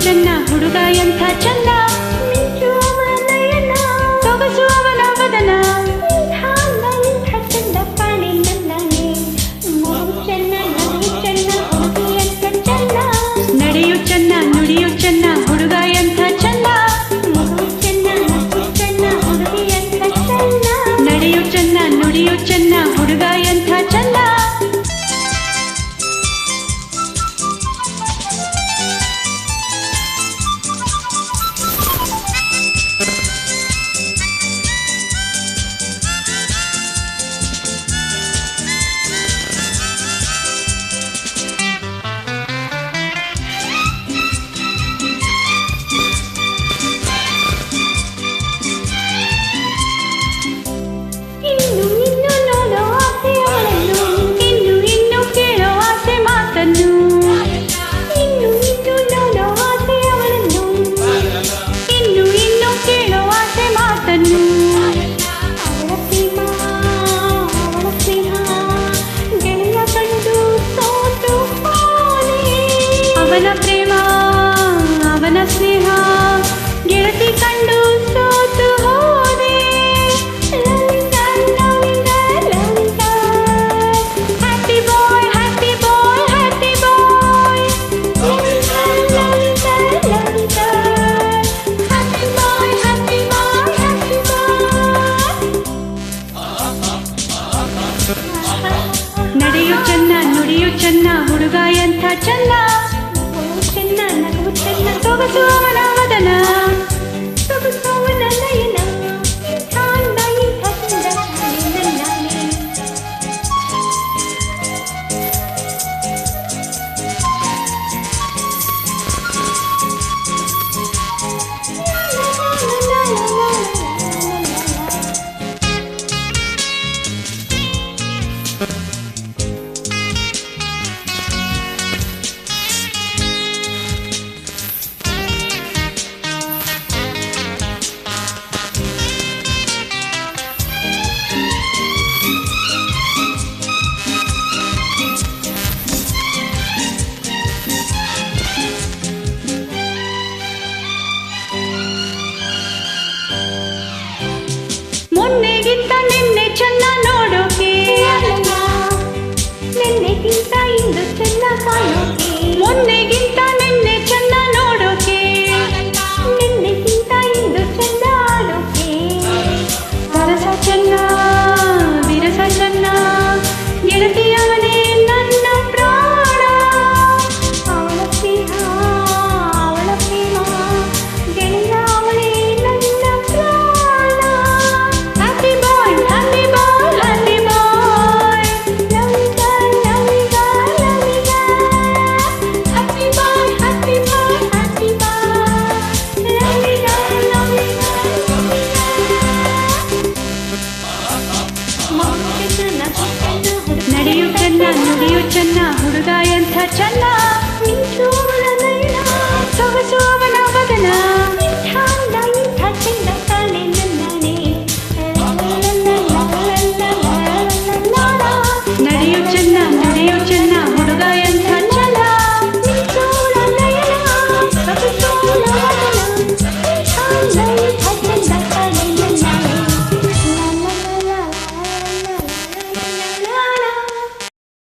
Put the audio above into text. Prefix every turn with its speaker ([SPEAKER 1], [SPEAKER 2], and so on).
[SPEAKER 1] ಚೆನ್ನ ಹುಡುಗ ಎಂಥ ಚಂದ ಸೊಗಸು ಅವನ ವದನ ಚಂದ ಕಾಣೆ ನನ್ನನೆ ನಡೆಯು ಚೆನ್ನ ನುಡಿಯು ಚೆನ್ನ ಹುಡುಗ ಎಂಥ ಚಂದ ನಡೆಯು ಚೆನ್ನ ನುಡಿಯು ಚೆನ್ನ ಹುಡುಗ ಎಂಥ ಚಂದ ಅವನ ಪ್ರೇಮ ಅವನ ಸ್ನೇಹ ಗೆಳತಿ ಕಂಡು ಸೋತು ಹೋದೆ happy boy happy boy happy boy happy boy happy boy happy boy ನಡೆಯು ಚೆನ್ನ ನುಡಿಯು ಚೆನ್ನ ಹುಡುಗ ಎಂಥ ಚೆನ್ನ ಸೊಗಸು ಅವನ ವದನ ಸೊಗಸು ಅವನ ನಯನ ಮೊನ್ನೆಗಿಂತ ನಿನ್ನೆ ಚೆನ್ನ ನೋಡೋಕೆ ನಿನ್ನೆಗಿಂತ ಇಂದು ಚೆನ್ನ ಕಾಣೋಕೆ ಮೊನ್ನೆಗಿಂತ ನಿನ್ನೆ ಚೆನ್ನ ನೋಡೋಕೆ ನಿನ್ನೆಗಿಂತ ಇಂದು ಚೆನ್ನ ಆಡೋಕೆ ಸರಸ ಚೆನ್ನ ವಿರಸ ಚೆನ್ನ ಗೆಳತಿಯವನೇ ನನ್ನ ಪ್ರಾಣ ಅವಳ ಸ್ನೇಹ ಅವಳ ಪ್ರೇಮ ಗೆಳೆಯ ಅವಳೇ ನನ್ನ ಪ್ರಾಣ happy boy happy boy happy boy happy boy happy boy happy boy ನಡೆಯು ಚೆನ್ನ ನುಡಿಯು ಚೆನ್ನ ಹುಡುಗ ಎಂಥ ಚೆನ್ನ